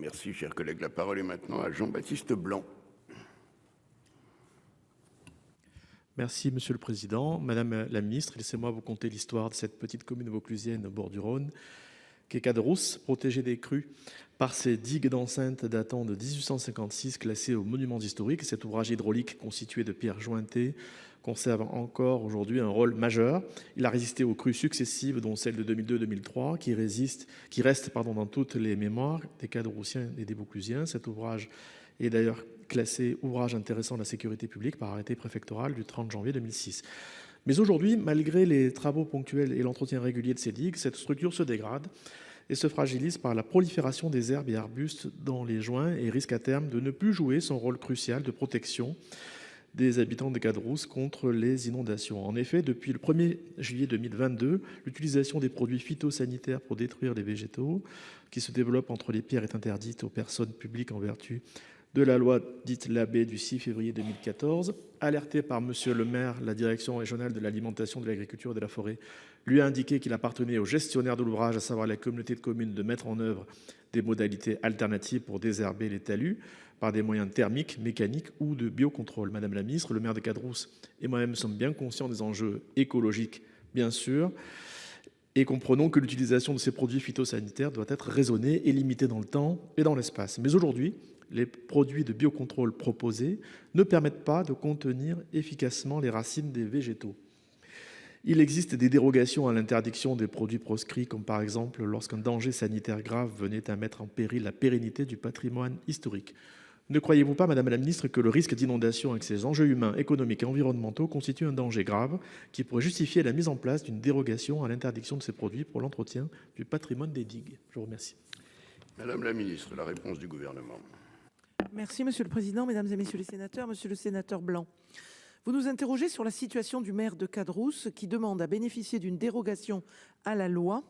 Merci, cher collègue. La parole est maintenant à Jean-Baptiste Blanc. Merci Monsieur le Président. Madame la Ministre, laissez-moi vous conter l'histoire de cette petite commune vauclusienne au bord du Rhône, qui est Cadrousse, protégée des crues par ses digues d'enceinte datant de 1856, classées aux monuments historiques. Cet ouvrage hydraulique constitué de pierres jointées conserve encore aujourd'hui un rôle majeur. Il a résisté aux crues successives, dont celle de 2002-2003, qui reste dans toutes les mémoires des Cadroussiens et des Vauclusiens. Cet ouvrage est d'ailleurs classé ouvrage intéressant de la sécurité publique par arrêté préfectoral du 30 janvier 2006. Mais aujourd'hui, malgré les travaux ponctuels et l'entretien régulier de ces digues, cette structure se dégrade et se fragilise par la prolifération des herbes et arbustes dans les joints et risque à terme de ne plus jouer son rôle crucial de protection des habitants de Cadrousse contre les inondations. En effet, depuis le 1er juillet 2022, l'utilisation des produits phytosanitaires pour détruire les végétaux qui se développent entre les pierres est interdite aux personnes publiques en vertu de la loi dite Labbé du 6 février 2014. Alerté par monsieur le maire, la direction régionale de l'alimentation, de l'agriculture et de la forêt lui a indiqué qu'il appartenait au gestionnaire de l'ouvrage, à savoir la communauté de communes, de mettre en œuvre des modalités alternatives pour désherber les talus par des moyens thermiques, mécaniques ou de biocontrôle. Madame la ministre, le maire de Cadrousse et moi-même sommes bien conscients des enjeux écologiques, bien sûr, et comprenons que l'utilisation de ces produits phytosanitaires doit être raisonnée et limitée dans le temps et dans l'espace. Mais aujourd'hui, les produits de biocontrôle proposés ne permettent pas de contenir efficacement les racines des végétaux. Il existe des dérogations à l'interdiction des produits proscrits, comme par exemple lorsqu'un danger sanitaire grave venait à mettre en péril la pérennité du patrimoine historique. Ne croyez-vous pas, Madame la Ministre, que le risque d'inondation avec ses enjeux humains, économiques et environnementaux constitue un danger grave qui pourrait justifier la mise en place d'une dérogation à l'interdiction de ces produits pour l'entretien du patrimoine des digues? Je vous remercie. Madame la Ministre, la réponse du gouvernement. Merci Monsieur le Président, Mesdames et Messieurs les sénateurs, Monsieur le sénateur Blanc. Vous nous interrogez sur la situation du maire de Cadrousse qui demande à bénéficier d'une dérogation à la loi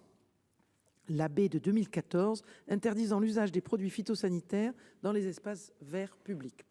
Labbé de 2014 interdisant l'usage des produits phytosanitaires dans les espaces verts publics.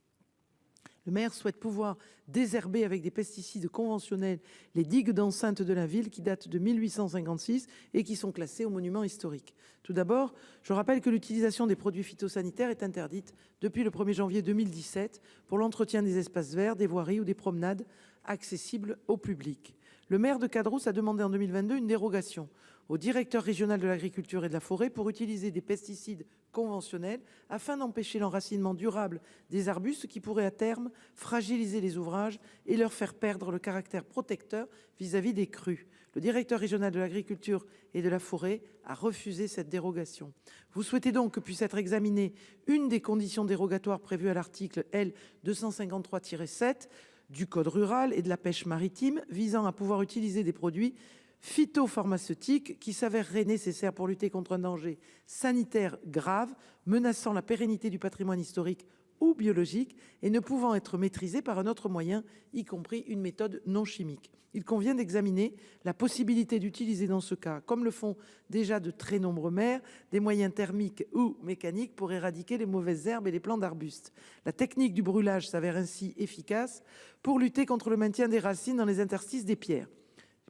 Le maire souhaite pouvoir désherber avec des pesticides conventionnels les digues d'enceinte de la ville qui datent de 1856 et qui sont classées aux monuments historiques. Tout d'abord, je rappelle que l'utilisation des produits phytosanitaires est interdite depuis le 1er janvier 2017 pour l'entretien des espaces verts, des voiries ou des promenades accessibles au public. Le maire de Cadrousse a demandé en 2022 une dérogation au directeur régional de l'agriculture et de la forêt pour utiliser des pesticides conventionnels afin d'empêcher l'enracinement durable des arbustes qui pourraient à terme fragiliser les ouvrages et leur faire perdre le caractère protecteur vis-à-vis des crues. Le directeur régional de l'agriculture et de la forêt a refusé cette dérogation. Vous souhaitez donc que puisse être examinée une des conditions dérogatoires prévues à l'article L 253-7 du Code rural et de la pêche maritime visant à pouvoir utiliser des produits phytopharmaceutiques qui s'avéreraient nécessaires pour lutter contre un danger sanitaire grave menaçant la pérennité du patrimoine historique ou biologique et ne pouvant être maîtrisés par un autre moyen, y compris une méthode non chimique. Il convient d'examiner la possibilité d'utiliser dans ce cas, comme le font déjà de très nombreux maires, des moyens thermiques ou mécaniques pour éradiquer les mauvaises herbes et les plants d'arbustes. La technique du brûlage s'avère ainsi efficace pour lutter contre le maintien des racines dans les interstices des pierres.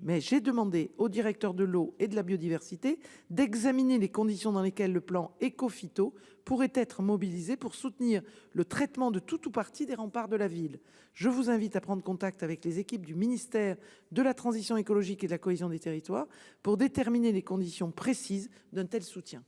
Mais j'ai demandé au directeur de l'eau et de la biodiversité d'examiner les conditions dans lesquelles le plan éco-phyto pourrait être mobilisé pour soutenir le traitement de tout ou partie des remparts de la ville. Je vous invite à prendre contact avec les équipes du ministère de la Transition écologique et de la cohésion des territoires pour déterminer les conditions précises d'un tel soutien.